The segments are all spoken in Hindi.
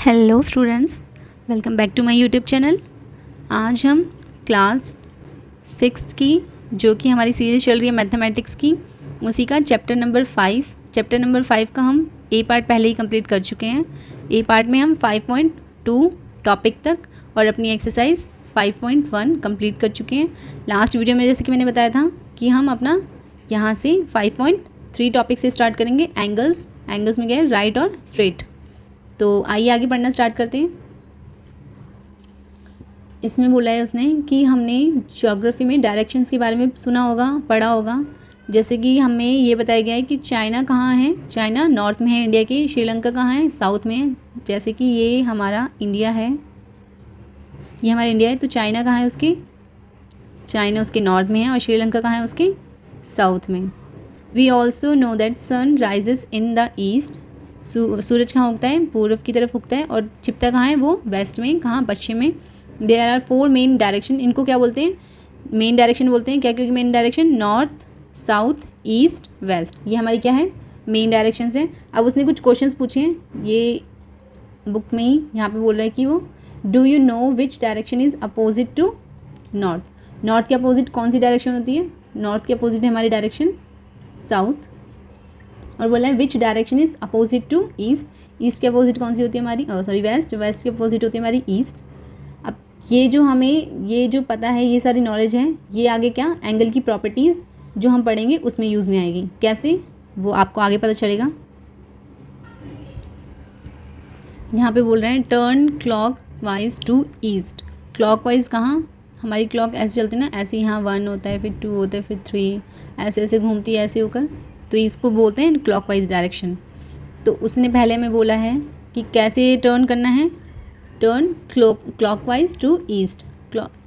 Hello students, welcome back to my YouTube channel. आज हम क्लास 6 की जो कि हमारी सीरीज़ चल रही है मैथमेटिक्स की, उसी का चैप्टर नंबर 5 का हम ए पार्ट पहले ही कंप्लीट कर चुके हैं। ए पार्ट में हम 5.2 टॉपिक तक और अपनी एक्सरसाइज 5.1 कंप्लीट कर चुके हैं। लास्ट वीडियो में जैसे कि मैंने बताया था कि हम अपना यहाँ से 5.3 टॉपिक से स्टार्ट करेंगे। एंगल्स में क्या है, राइट और स्ट्रेट। तो आइए आगे पढ़ना स्टार्ट करते हैं। इसमें बोला है उसने कि हमने ज्योग्राफी में डायरेक्शंस के बारे में सुना होगा, पढ़ा होगा। जैसे कि हमें ये बताया गया है कि चाइना कहाँ है, चाइना नॉर्थ में है इंडिया के, श्रीलंका कहाँ है, साउथ में है। जैसे कि ये हमारा इंडिया है, ये हमारा इंडिया है, तो चाइना कहाँ है उसके, चाइना उसके नॉर्थ में है और श्रीलंका कहाँ है उसके साउथ में। We also know that sun rises in the east, सूरज कहाँ उगता है, पूर्व की तरफ उगता है, और छिपता कहाँ है, वो वेस्ट में, कहाँ, पश्चिम में। देयर आर 4 मेन डायरेक्शन, इनको क्या बोलते हैं, मेन डायरेक्शन बोलते हैं। क्या क्योंकि main direction north, south, east, west, ये हमारी क्या है, मेन डायरेक्शंस हैं। अब उसने कुछ क्वेश्चंस पूछे हैं, ये बुक में ही यहाँ पे बोल रहा है कि वो do you know which direction is opposite to north. North के अपोजिट कौन सी डायरेक्शन होती है, नॉर्थ के अपोजिट है हमारी डायरेक्शन साउथ। और बोला है which direction is opposite to east, east के अपोजिट कौन सी होती है हमारी, वेस्ट, वेस्ट के अपोजिट होती है हमारी ईस्ट। अब ये जो हमें ये जो पता है, ये सारी नॉलेज है, ये आगे क्या एंगल की प्रॉपर्टीज़ जो हम पढ़ेंगे उसमें यूज़ में आएगी। कैसे, वो आपको आगे पता चलेगा। यहाँ पे बोल रहे हैं turn clockwise to east. Clockwise कहाँ, हमारी क्लॉक ऐसे चलती है ना, ऐसे यहाँ 1 होता है, फिर 2 होता है, फिर 3, ऐसे ऐसे घूमती है ऐसे होकर, तो इसको बोलते हैं क्लॉकवाइज डायरेक्शन। तो उसने पहले में बोला है कि कैसे टर्न करना है, टर्न क्लॉकवाइज टू ईस्ट।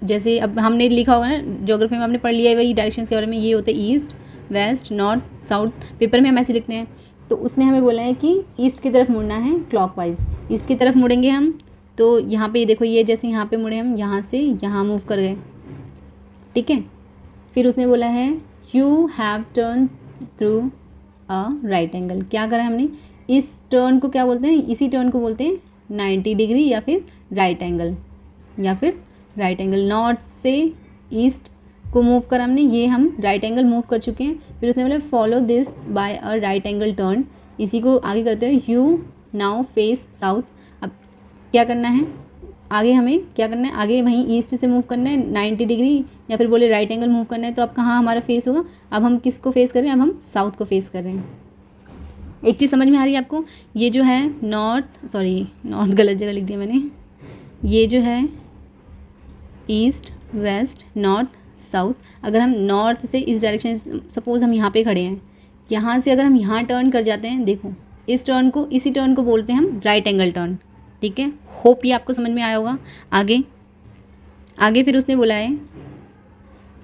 जैसे अब हमने लिखा होगा ना, ज्योग्राफी में हमने पढ़ लिया है वही डायरेक्शंस के बारे में, ये होते हैं east, west, north, south. Paper में हम ऐसे लिखते हैं। तो उसने हमें बोला है कि ईस्ट की तरफ मुड़ना है क्लॉकवाइज, ईस्ट की तरफ मुड़ेंगे हम। तो यहाँ पे देखो, ये जैसे यहाँ पे मुड़े हम, यहाँ से यहाँ मूव कर गए, ठीक है। फिर उसने बोला है you have turn through a right angle. क्या करा हमने, इस टर्न को क्या बोलते हैं, इसी टर्न को बोलते हैं 90 डिग्री या फिर राइट एंगल, नॉर्थ से ईस्ट को मूव करा हमने, ये हम राइट एंगल मूव कर चुके हैं। फिर उसने बोला follow this by a right angle turn, इसी को आगे करते हैं यू नाउ फेस साउथ। अब क्या करना है, आगे हमें क्या करना है, आगे वहीं ईस्ट से मूव करना है 90 डिग्री या फिर बोले राइट एंगल मूव करना है। तो अब कहाँ हमारा फेस होगा, अब हम किसको फेस कर रहे हैं, अब हम साउथ को फेस कर रहे हैं। एक चीज़ समझ में आ रही है आपको, ये जो है नॉर्थ गलत जगह लिख दिया मैंने, ये जो है ईस्ट, वेस्ट, नॉर्थ, साउथ। अगर हम नॉर्थ से इस डायरेक्शन, सपोज हम यहाँ पे खड़े हैं, यहाँ से अगर हम यहाँ टर्न कर जाते हैं, देखो इस टर्न को, इसी टर्न को बोलते हैं हम राइट एंगल टर्न, ठीक है। होप ये आपको समझ में आया होगा। आगे फिर उसने बोला है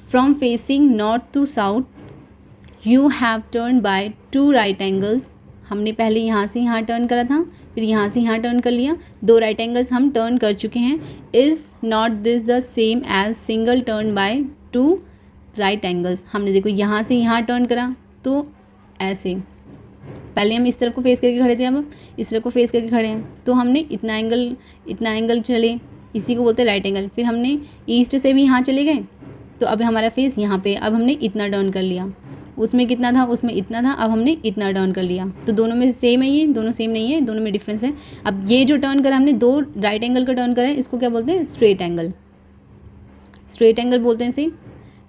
from facing north to south you have turn by 2 right angles. हमने पहले यहाँ से यहाँ टर्न करा था, फिर यहाँ से यहाँ टर्न कर लिया, 2 राइट एंगल्स हम टर्न कर चुके हैं। Is not this the same as single turn by 2 right angles. हमने देखो यहाँ से यहाँ टर्न करा, तो ऐसे पहले हम इस तरफ को फेस करके खड़े थे, अब इस तरफ को फेस करके खड़े हैं, तो हमने इतना एंगल चले, इसी को बोलते हैं राइट एंगल। फिर हमने ईस्ट से भी यहाँ चले गए, तो अब हमारा फेस यहाँ पे, अब हमने इतना टर्न कर लिया, उसमें कितना था, उसमें इतना था, अब हमने इतना टर्न कर लिया। तो दोनों में सेम है, ये दोनों सेम नहीं है, दोनों में डिफरेंस है। अब ये जो टर्न करा हमने, 2 राइट एंगल का टर्न करा है, इसको क्या बोलते हैं, स्ट्रेट एंगल। स्ट्रेट एंगल बोलते हैं इसे।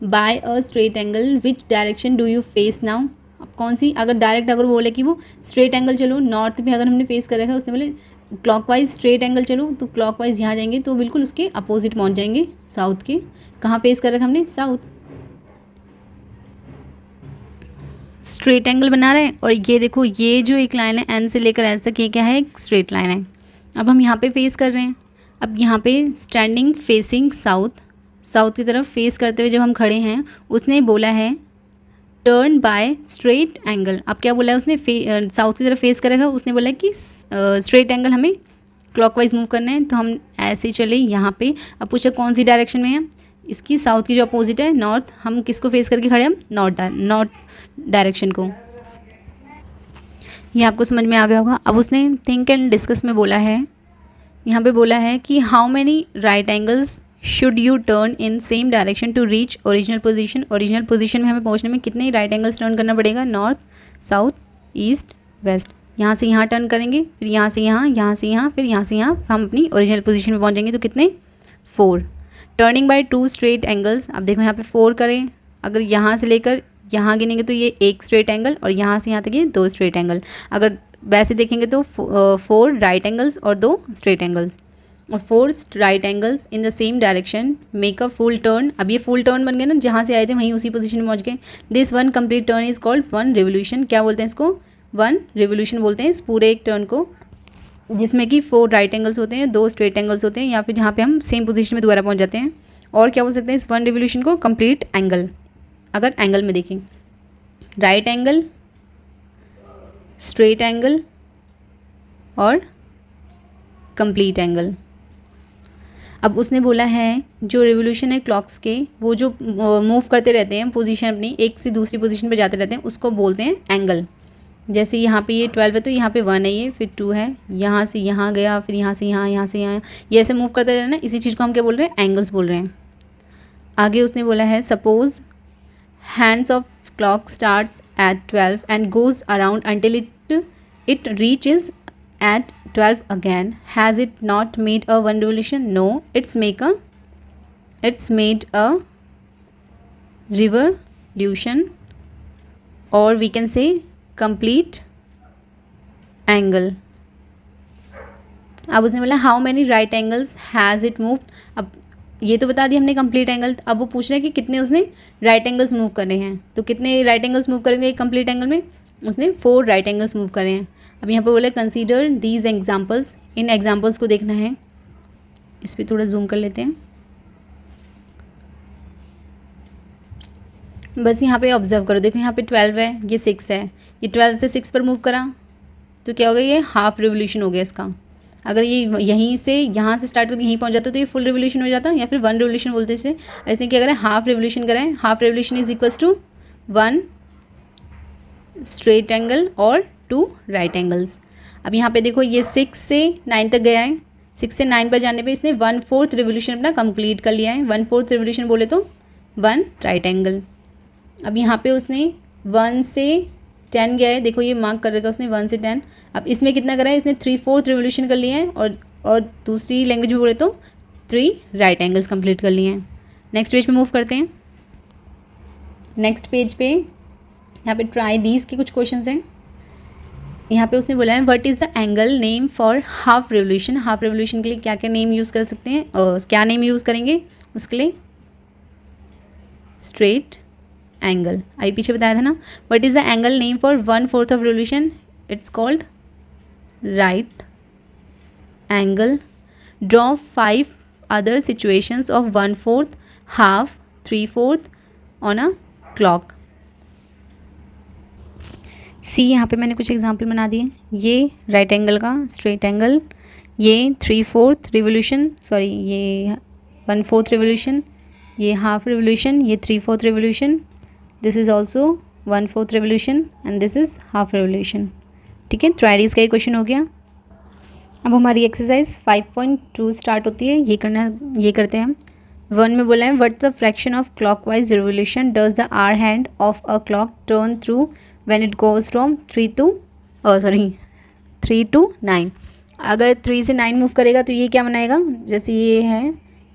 By a straight angle which direction do you face now. अब कौन सी, अगर बोले कि वो स्ट्रेट एंगल चलो, नॉर्थ पे अगर हमने फेस कर रखा है, उसने बोले क्लॉकवाइज स्ट्रेट एंगल चलो, तो क्लॉकवाइज यहाँ जाएंगे तो बिल्कुल उसके अपोजिट पहुँच जाएंगे, साउथ के। कहाँ फेस कर रखा हमने, साउथ। स्ट्रेट एंगल बना रहे हैं, और ये देखो ये जो एक लाइन है एन से लेकर एस तक, ये क्या है, एक स्ट्रेट लाइन है। अब हम यहाँ पे फेस कर रहे हैं, अब यहाँ पे स्टैंडिंग फेसिंग साउथ की तरफ फेस करते हुए जब हम खड़े हैं, उसने बोला है टर्न बाय स्ट्रेट एंगल। अब क्या बोला है उसने, साउथ की तरफ फेस करेगा, उसने बोला कि स्ट्रेट एंगल हमें क्लॉकवाइज मूव करना है, तो हम ऐसे चले यहाँ पे। अब पूछा कौन सी डायरेक्शन में है, इसकी साउथ की जो अपोजिट है नॉर्थ, हम किसको फेस करके खड़े हैं, हम नॉर्थ डायरेक्शन को। ये आपको समझ में आ गया होगा। अब उसने थिंक एंड डिस्कस में बोला है यहाँ पे बोला है कि how many right angles should you turn in same direction to reach original position. Original position में हमें पहुँचने में कितने राइट एंगल्स टर्न करना पड़ेगा, नॉर्थ, साउथ, ईस्ट, वेस्ट। यहाँ से यहाँ टर्न करेंगे, फिर यहाँ से यहाँ, यहाँ से यहाँ, फिर यहाँ से यहाँ, हम अपनी ओरिजिनल पोजीशन में पहुँच जाएंगे। तो कितने, 4। Turning by 2 straight angles. अब देखो यहाँ पे 4 करें, अगर यहाँ से लेकर यहाँ गिनेंगे तो ये 1 स्ट्रेट एंगल, और यहाँ से यहाँ तक ये 2 स्ट्रेट एंगल। अगर वैसे देखेंगे तो 4 राइट एंगल्स और 2 स्ट्रेट एंगल्स, और 4 right angles in the same direction make a full turn. अब ये फुल टर्न बन गए ना, जहाँ से आए थे वहीं उसी पोजीशन में पहुँच गए। This one complete turn is called 1 revolution. क्या बोलते हैं इसको, 1 रिवोल्यूशन बोलते हैं इस पूरे एक टर्न को, जिसमें कि 4 राइट एंगल्स होते हैं, 2 स्ट्रेट एंगल्स होते हैं, या फिर जहाँ पे हम सेम पोजीशन में दोबारा पहुँच जाते हैं। और क्या बोल सकते हैं इस 1 रिवोल्यूशन को, कंप्लीट एंगल। अगर एंगल में देखें, राइट एंगल, स्ट्रेट एंगल और कंप्लीट एंगल। अब उसने बोला है जो रिवोल्यूशन है क्लॉक्स के, वो जो मूव करते रहते हैं पोजीशन अपनी, एक से दूसरी पोजीशन पर जाते रहते हैं, उसको बोलते हैं एंगल। जैसे यहाँ पे ये 12 है तो यहाँ पे 1 है, ये फिर 2 है, यहाँ से यहाँ गया, फिर यहाँ से यहाँ, यहाँ से यहाँ, ये ऐसे मूव करते रहना, इसी चीज़ को हम क्या बोल रहे हैं, एंगल्स बोल रहे हैं। आगे उसने बोला है suppose hands of clock starts at 12 and goes around until it reaches at 12 again. Has it not made a 1 revolution? No, it's made a revolution, or we can say complete angle. अब उसने बोला how many right angles has it moved. अब ये तो बता दिया हमने कंप्लीट एंगल, अब वो पूछ रहे हैं कि कितने उसने राइट एंगल्स मूव करे हैं। तो कितने राइट एंगल्स मूव करेंगे एक कंप्लीट एंगल में, उसने 4 राइट एंगल्स मूव करे हैं। अब यहाँ पे बोला consider these examples, in examples को देखना है। इस पर थोड़ा जूम कर लेते हैं, बस यहाँ पे ऑब्जर्व करो। देखो यहाँ पे 12 है, ये 6 है, ये 12 से 6 पर मूव करा तो क्या हो गया, ये हाफ रिवोल्यूशन हो गया इसका। अगर ये यहीं से यहाँ से स्टार्ट करके यहीं पहुँच जाता तो ये फुल रिवोल्यूशन हो जाता, या फिर 1 रिवोल्यूशन बोलते इसे। ऐसे क्या करें, हाफ रिवोल्यूशन करें। Half revolution is equals to 1 straight angle और 2 राइट एंगल्स। अब यहाँ पे देखो ये 6 से 9 तक गया है, 6 से 9 पर जाने पे इसने 1/4 रिवोल्यूशन अपना कंप्लीट कर लिया है। 1/4 रिवोल्यूशन बोले तो 1 राइट एंगल। अब यहाँ पे उसने 1 से 10 गया है, देखो ये मार्क कर रखा उसने 1 से 10। अब इसमें कितना करा है, इसने 3/4 रिवोल्यूशन कर लिया है, और दूसरी लैंग्वेज में बोले तो 3 राइट एंगल्स कंप्लीट कर लिए हैं। नेक्स्ट पेज पे मूव करते हैं। नेक्स्ट पेज पे यहाँ पे ट्राई दीज के कुछ क्वेश्चंस हैं। यहाँ पे उसने बोला है what is the angle name for half revolution. Half revolution के लिए क्या क्या नेम यूज़ कर सकते हैं, क्या नेम यूज़ करेंगे उसके लिए, स्ट्रेट एंगल। अभी पीछे बताया था ना। What is the angle name for 1/4 of revolution, it's called right angle. Draw 5 other situations of 1/4, half, 3/4 on a clock. See यहाँ पे मैंने कुछ एग्जांपल बना दिए। ये राइट एंगल का स्ट्रेट एंगल, ये 3/4 रिवोल्यूशन, सॉरी ये 1/4 रिवोल्यूशन, ये हाफ रिवोल्यूशन, ये 3/4 revolution, this is also 1/4 revolution and this is half revolution. ठीक है, ट्राइडीज का ये क्वेश्चन हो गया। अब हमारी एक्सरसाइज 5.2 स्टार्ट होती है। ये करते हैं हम। 1 में बोला है what the fraction of clockwise revolution does the hour hand of a clock turn through when it goes from 3 to 9। अगर 3 से 9 मूव करेगा तो ये क्या बनाएगा, जैसे ये है,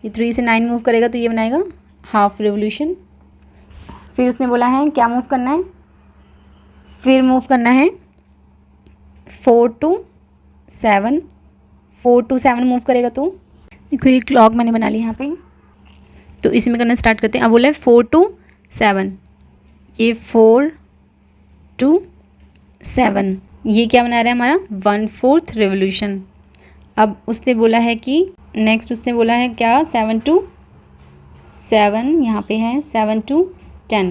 ये 3 से 9 मूव करेगा तो ये बनाएगा हाफ रिवोल्यूशन। फिर उसने बोला है क्या मूव करना है, फिर मूव करना है 4 to 7। 4 to 7 मूव करेगा तो देखो ये क्लॉक मैंने बना ली यहाँ पे, तो इसी में करना स्टार्ट करते हैं। अब बोला है 4 to 7, ये 4 to 7, ये क्या बना रहा है हमारा 1/4 रिवोल्यूशन। अब उसने बोला है कि नेक्स्ट उसने बोला है क्या 7 to 7 यहाँ पे है 7 to 10।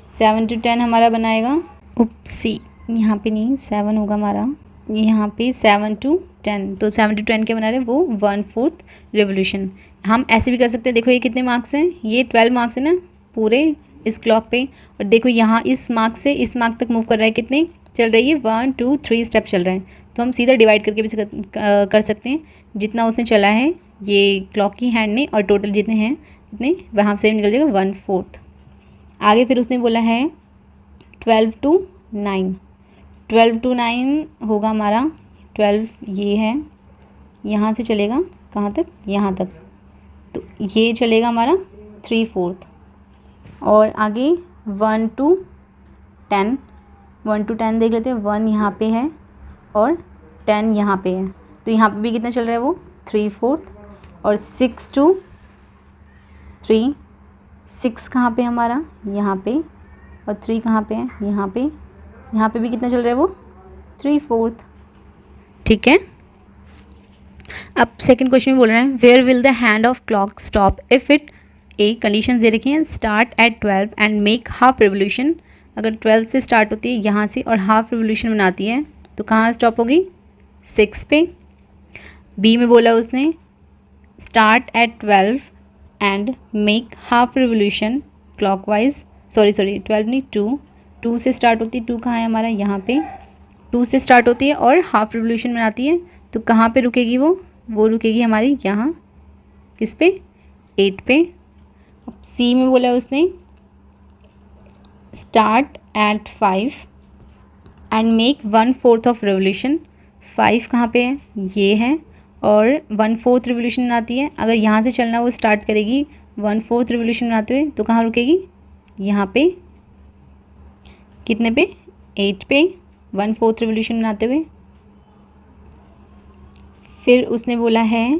7 to 10 हमारा बनाएगा, उपसी यहाँ पे नहीं 7 होगा हमारा, यहाँ पे 7 to 10, तो 7 to 10 क्या बना रहे हैं वो 1/4 रिवोल्यूशन। हम ऐसे भी कर सकते हैं। देखो ये कितने मार्क्स हैं, ये 12 मार्क्स है ना पूरे इस क्लॉक पे, और देखो यहाँ इस मार्क से इस मार्क तक मूव कर रहा है, कितने चल रही है 1 2 3 स्टेप चल रहे हैं, तो हम सीधा डिवाइड करके भी कर सकते हैं। जितना उसने चला है ये क्लॉक की हैंड ने और टोटल जितने हैं इतने वहाँ से निकल जाएगा 1/4। आगे फिर उसने बोला है 12 to 9। 12 to 9 होगा हमारा 12 ये है, यहाँ से चलेगा कहाँ तक, यहाँ तक, तो ये चलेगा हमारा 3/4। और आगे 1 to 10, 1 to 10 देख लेते हैं। 1 यहाँ पे है और 10 यहाँ पे है, तो यहाँ पे भी कितना चल रहा है वो 3/4। और 6 to 3, 6 कहाँ पे हमारा, यहाँ पे, और 3 कहाँ पे है, यहाँ पे। यहाँ पे भी कितना चल रहा है वो 3/4। ठीक है। अब सेकंड क्वेश्चन में बोल रहे हैं where will the hand of clock stop if it, a condition दे रखी हैं, start at 12 and make half revolution. अगर 12 से स्टार्ट होती है यहाँ से और हाफ रिवोल्यूशन बनाती है तो कहाँ स्टॉप होगी, 6 पे। बी में बोला उसने start at 12 and make half revolution clockwise, sorry 12 नहीं 2 से स्टार्ट होती है। 2 कहाँ है हमारा, यहाँ पे। 2 से स्टार्ट होती है और हाफ रिवोल्यूशन बनाती है तो कहाँ पे रुकेगी वो रुकेगी हमारी यहाँ, किस पे, 8 पे। अब सी में बोला उसने start at 5 and make 1/4 of revolution. 5 कहाँ पे है, ये है, और 1/4 रिवोल्यूशन बनाती है। अगर यहाँ से चलना वो स्टार्ट करेगी 1/4 रिवोल्यूशन बनाते हुए तो कहाँ रुकेगी, यहाँ पे, कितने पे, 8 पे, 1/4 रिवोल्यूशन बनाते हुए। फिर उसने बोला है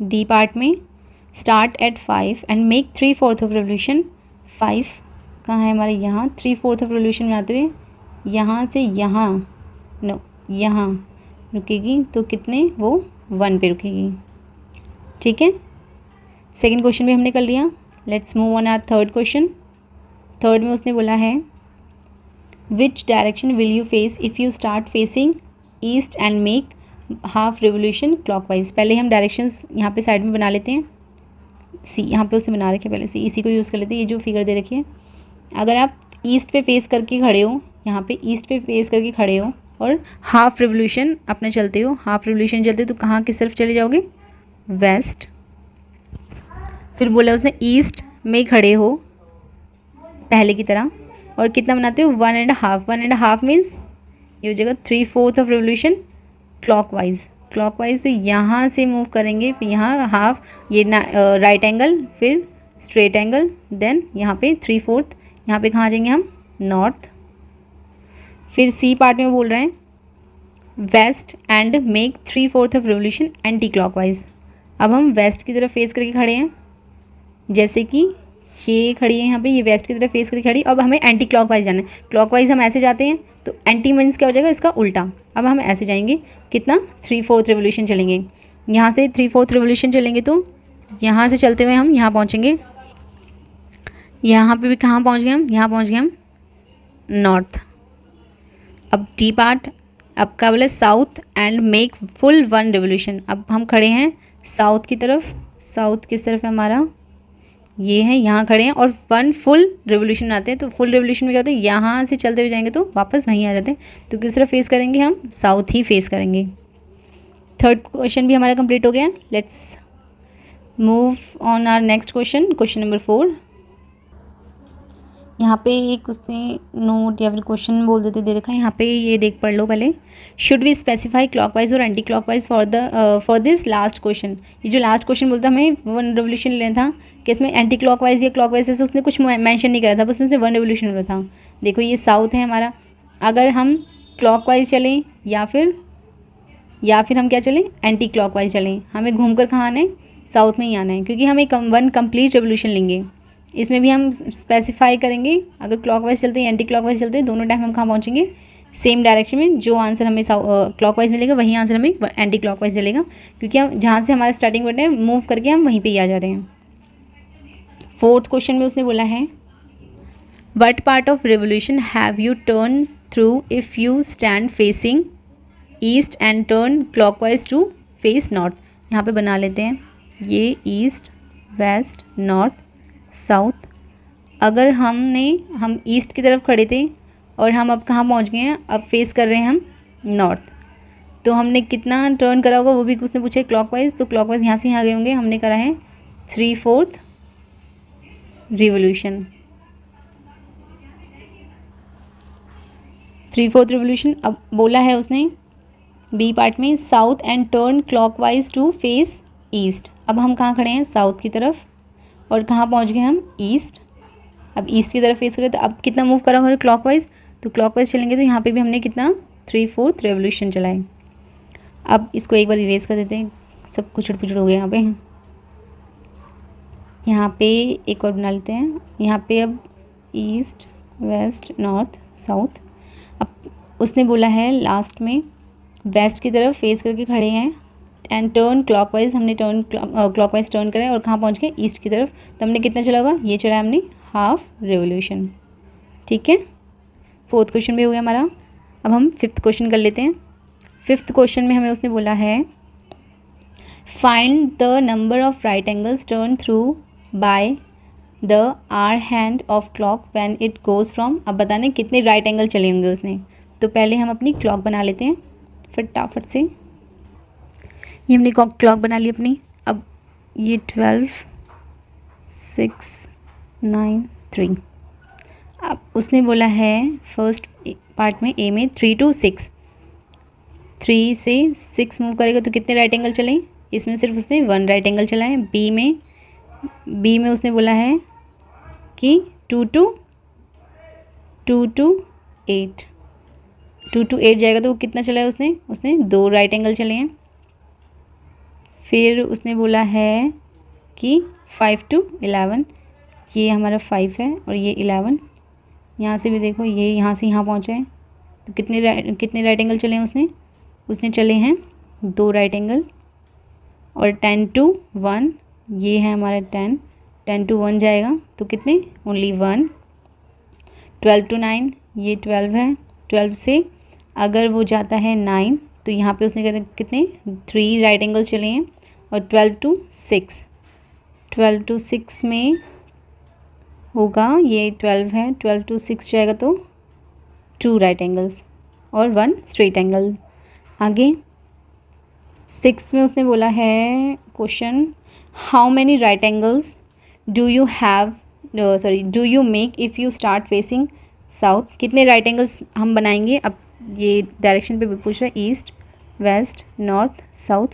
डी पार्ट में start at 5 and make 3/4 of revolution. 5 कहाँ है हमारे, यहाँ, 3/4 ऑफ रिवोल्यूशन बनाते हुए यहाँ से यहाँ, नो, यहाँ रुकेगी तो कितने, वो 1 पे रुकेगी। ठीक है। सेकंड क्वेश्चन भी हमने कर लिया। Let's move on our third question. Third में उसने बोला है which direction will you face if you start facing east and make half revolution clockwise. पहले हम डायरेक्शंस यहाँ पे साइड में बना लेते हैं। सी यहाँ पे उसने बना रखे पहले से, इसी को यूज़ कर लेते हैं। ये जो फिगर दे रखी है, अगर आप ईस्ट पे फेस करके खड़े हो, यहाँ पे ईस्ट पे फेस करके खड़े हो और हाफ रिवोल्यूशन अपने चलते हो, हाफ रिवोल्यूशन चलते हो तो कहाँ किस तरफ चले जाओगे, वेस्ट। फिर बोला उसने ईस्ट में खड़े हो पहले की तरह और कितना बनाते हो, 1.5। 1.5 मीन्स ये हो जाएगा 3/4 ऑफ रिवोल्यूशन क्लॉकवाइज। क्लॉकवाइज तो यहाँ से मूव करेंगे, फिर यहाँ हाफ, ये राइट एंगल, फिर स्ट्रेट एंगल, देन यहाँ पे 3/4, यहाँ पे कहाँ जाएंगे हम, नॉर्थ। फिर सी पार्ट में बोल रहे हैं west and make 3/4 of revolution anti clockwise. अब हम वेस्ट की तरफ फेस करके खड़े हैं, जैसे कि ये खड़ी है यहाँ पे, ये वेस्ट की तरफ फेस करके खड़ी। अब हमें एंटी क्लॉकवाइज जाना है। क्लॉकवाइज हम ऐसे जाते हैं तो एंटी मीन्स क्या हो जाएगा, इसका उल्टा। अब हम ऐसे जाएंगे, कितना, 3/4 रिवोल्यूशन चलेंगे। यहाँ से 3/4 रिवोल्यूशन चलेंगे तो यहाँ से चलते हुए हम यहाँ पहुँचेंगे। यहाँ पे भी कहाँ पहुँच गए हम, यहाँ पहुँच गए हम नॉर्थ। अब टी पार्ट, अब का बोले south and make full 1 revolution. अब हम खड़े हैं साउथ की तरफ। साउथ किस तरफ है हमारा, ये है, यहाँ खड़े हैं और 1 फुल रिवोल्यूशन आते हैं। तो फुल रिवोल्यूशन में क्या होता है, यहाँ से चलते हुए जाएंगे तो वापस वहीं आ जाते हैं। तो किस तरफ फेस करेंगे हम, साउथ ही फेस करेंगे। थर्ड क्वेश्चन भी हमारा कंप्लीट हो गया। Let's move on our next question, question number 4। यहाँ पे एक उसने नोट या फिर क्वेश्चन बोल देते दे रखा है, यहाँ पे ये देख पढ़ लो पहले। शुड वी स्पेसिफाई क्लॉकवाइज और anti clockwise for this last question. ये जो लास्ट क्वेश्चन बोलता हमें 1 रिवोल्यूशन लेना था, कि इसमें एंटी क्लॉकवाइज या क्लॉकवाइज से उसने कुछ मेंशन नहीं करा था, बस उसने 1 रिवोल्यूशन बोला था। देखो ये साउथ है हमारा, अगर हम क्लॉकवाइज चलें या फिर हम क्या चलें, एंटी क्लॉकवाइज चलें, हमें घूम कर कहाँ आना है, साउथ में ही आना है, क्योंकि हम एक 1 कंप्लीट रेवोल्यूशन लेंगे। इसमें भी हम स्पेसिफाई करेंगे, अगर क्लॉकवाइज चलते हैं एंटी क्लॉकवाइज चलते हैं, दोनों टाइम हम कहाँ पहुँचेंगे, सेम डायरेक्शन में। जो आंसर हमें क्लॉकवाइज मिलेगा वही आंसर हमें एंटी क्लॉकवाइज चलेगा, क्योंकि हम जहाँ से हमारा स्टार्टिंग पॉइंट है मूव करके हम वहीं पे ही आ जा रहे हैं। फोर्थ क्वेश्चन में उसने बोला है what part of revolution have you turn through if you stand facing east and turn clockwise to face north. यहाँ पे बना लेते हैं, ये ईस्ट, वेस्ट, नॉर्थ, साउथ। अगर हम ईस्ट की तरफ खड़े थे और हम अब कहाँ पहुँच गए हैं, अब फेस कर रहे हैं हम नॉर्थ। तो हमने कितना टर्न करा होगा वो भी उसने पूछा है क्लॉकवाइज, तो क्लॉकवाइज यहाँ से यहाँ गए होंगे, हमने करा है 3/4 रिवोल्यूशन, 3/4 रिवोल्यूशन। अब बोला है उसने बी पार्ट में south and turn clockwise to face east. अब हम कहाँ खड़े हैं, साउथ की तरफ, और कहाँ पहुँच गए हम, ईस्ट। अब ईस्ट की तरफ फेस करें तो अब कितना मूव करा हमारे क्लॉकवाइज, तो क्लॉकवाइज चलेंगे तो यहाँ पे भी हमने कितना 3/4 रेवोल्यूशन चलाए। अब इसको एक बार इरेज कर देते हैं, सब कुछ पुचड़ हो गया यहाँ पे। यहाँ पे एक और बना लेते हैं, यहाँ पे अब ईस्ट वेस्ट नॉर्थ साउथ। अब उसने बोला है लास्ट में वेस्ट की तरफ फेस करके खड़े हैं एंड टर्न क्लॉकवाइज, हमने टर्न क्लॉकवाइज टर्न करें और कहाँ पहुँच गए, ईस्ट की तरफ। तो हमने कितना चला होगा, ये चलाया हमने हाफ रेवोल्यूशन। ठीक है, 4th क्वेश्चन भी हो गया हमारा। अब हम 5th क्वेश्चन कर लेते हैं। 5th क्वेश्चन में हमें उसने बोला है find the number of right angles turn through by the hour hand of clock when it goes from. अब बताने कितने राइट एंगल चले होंगे उसने। तो पहले हम अपनी क्लॉक बना लेते हैं फटाफट से। ये हमने क्लॉक बना ली अपनी। अब ये 12 6 9 3। अब उसने बोला है फर्स्ट पार्ट में ए में 3 to 6, 3 से 6 मूव करेगा तो कितने राइट एंगल चलें, इसमें सिर्फ उसने 1 राइट एंगल चला है। बी में उसने बोला है कि 2 to 8, 2 to 8 जाएगा तो वो कितना चला है उसने 2 राइट एंगल चले हैं। फिर उसने बोला है कि 5 to 11, ये हमारा 5 है और ये 11। यहाँ से भी देखो ये यहाँ से यहाँ पहुँचा है तो कितने राइट एंगल चले हैं उसने चले हैं 2 राइट एंगल। और 10 to 1, ये है हमारा 10 to 1 जाएगा तो कितने, ओनली 1। 12 to 9, ये 12 है, 12 से अगर वो जाता है 9 तो यहाँ पे उसने कितने 3 राइट एंगल्स चले हैं। और 12 to 6 में होगा, ये 12 है, 12 to 6 जाएगा तो 2 राइट एंगल्स और 1 स्ट्रेट एंगल। आगे 6 में उसने बोला है question how many right angles do you make if you start facing south. कितने राइट एंगल्स हम बनाएंगे। अब ये डायरेक्शन पे पूछ रहा है ईस्ट वेस्ट नॉर्थ साउथ।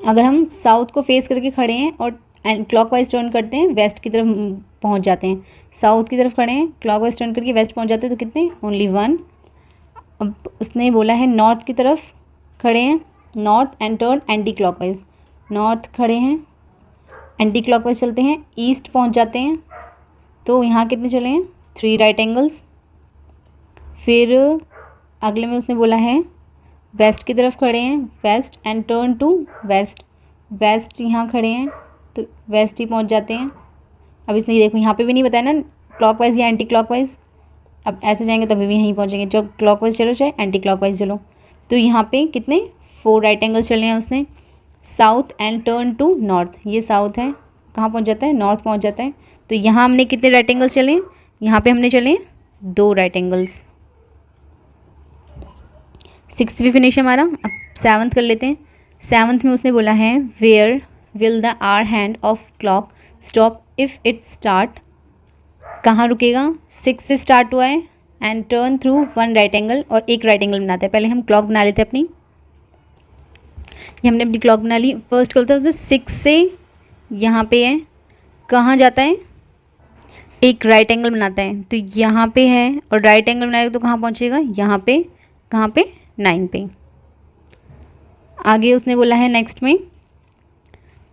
अगर हम साउथ को फेस करके खड़े हैं और क्लॉकवाइज टर्न करते हैं वेस्ट की तरफ पहुंच जाते हैं, साउथ की तरफ खड़े हैं क्लॉकवाइज टर्न करके वेस्ट पहुंच जाते हैं तो कितने, ओनली 1। अब उसने बोला है नॉर्थ की तरफ खड़े हैं, north and turn anti clockwise, north खड़े हैं एंटी क्लॉकवाइज चलते हैं, ईस्ट पहुंच जाते हैं तो यहाँ कितने चले हैं 3 राइट एंगल्स। फिर अगले में उसने बोला है वेस्ट की तरफ खड़े हैं, west and turn to west, west यहाँ खड़े हैं तो वेस्ट ही पहुँच जाते हैं। अब इसने देखो यहाँ पे भी नहीं बताया ना क्लॉकवाइज या एंटी क्लॉकवाइज। अब ऐसे जाएंगे तभी भी यहीं पहुँचेंगे, जब क्लॉकवाइज चलो चाहे एंटी क्लॉकवाइज चलो। तो यहाँ पे कितने 4 राइट एंगल्स चले हैं उसने। South and turn to north, ये साउथ है, कहाँ पहुँच जाता है, नॉर्थ पहुँच जाता है। तो यहाँ हमने कितने राइट एंगल्स चले हैं, यहाँ पे हमने चले 2 राइट एंगल्स। 6th भी फिनिश है हमारा। अब 7th कर लेते हैं। 7th में उसने बोला है where will the hour hand of clock stop if it start. कहाँ रुकेगा, 6 से स्टार्ट हुआ है and turn through 1 right angle और 1 राइट एंगल बनाता है। पहले हम क्लॉक बना लेते हैं अपनी। ये हमने अपनी क्लॉक बना ली। फर्स्ट करते हैं उसने 6 से यहाँ पे है, कहाँ जाता है, 1 राइट एंगल बनाता है तो यहाँ पे है और राइट एंगल बनाएगा तो कहाँ पहुँचेगा, यहाँ पे, कहाँ पे 9 पे। आगे उसने बोला है नेक्स्ट में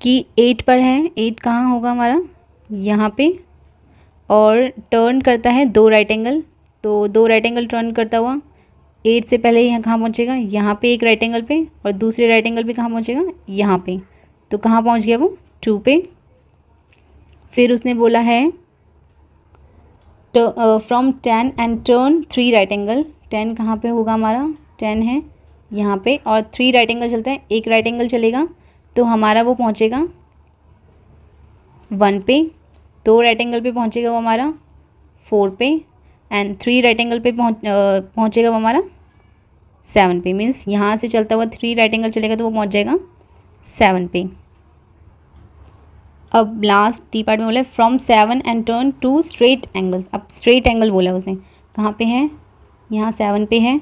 कि 8 पर है, 8 कहाँ होगा हमारा, यहाँ पे, और टर्न करता है 2 राइट एंगल, तो 2 राइट एंगल टर्न करता हुआ 8 से पहले यहाँ कहाँ पहुँचेगा, यहाँ पे 1 राइट एंगल पे, और दूसरे राइट एंगल पे कहाँ पहुँचेगा, यहाँ पे। तो कहाँ पहुँच गया वो 2 पे। फिर उसने बोला है from 10 and turn 3 right angle. 10 कहाँ पे होगा हमारा, 10 है यहाँ पे, और 3 राइट एंगल चलता है, 1 राइट एंगल चलेगा तो हमारा वो पहुँचेगा 1 पे। 2 राइट एंगल पे पहुँचेगा वो हमारा 4 पे, एंड 3 राइट एंगल पे पहुँचेगा वो हमारा 7 पे, मीन्स यहाँ से चलता हुआ 3 राइट एंगल चलेगा तो वो पहुँच जाएगा 7 पे। अब लास्ट डी पार्ट में बोला from 7 and turn to straight angles. अब स्ट्रेट एंगल बोला उसने, कहाँ पे है, यहाँ 7 पे है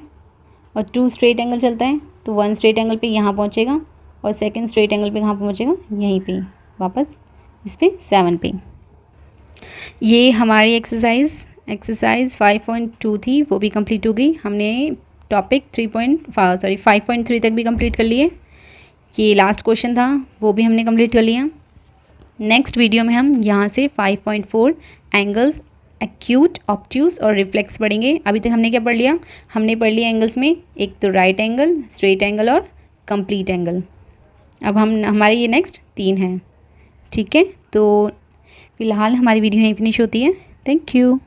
और 2 स्ट्रेट एंगल चलता है तो 1 स्ट्रेट एंगल पे यहाँ पहुँचेगा और सेकंड स्ट्रेट एंगल पे कहाँ पहुँचेगा, यहीं पे वापस इस पे 7 पे। ये हमारी एक्सरसाइज 5.2 थी, वो भी कंप्लीट हो गई। हमने टॉपिक 5.3 तक भी कंप्लीट कर लिए। ये लास्ट क्वेश्चन था, वो भी हमने कंप्लीट कर लिया। नेक्स्ट वीडियो में हम यहाँ से 5.4 एंगल्स एक्यूट, ऑब्ट्यूस और रिफ्लेक्स पढ़ेंगे। अभी तक हमने क्या पढ़ लिया, हमने पढ़ लिया एंगल्स में एक तो राइट एंगल, स्ट्रेट एंगल और कंप्लीट एंगल। अब हमारे ये नेक्स्ट 3 हैं, ठीक है। तो फिलहाल हमारी वीडियो यहीं फिनिश होती है। Thank you.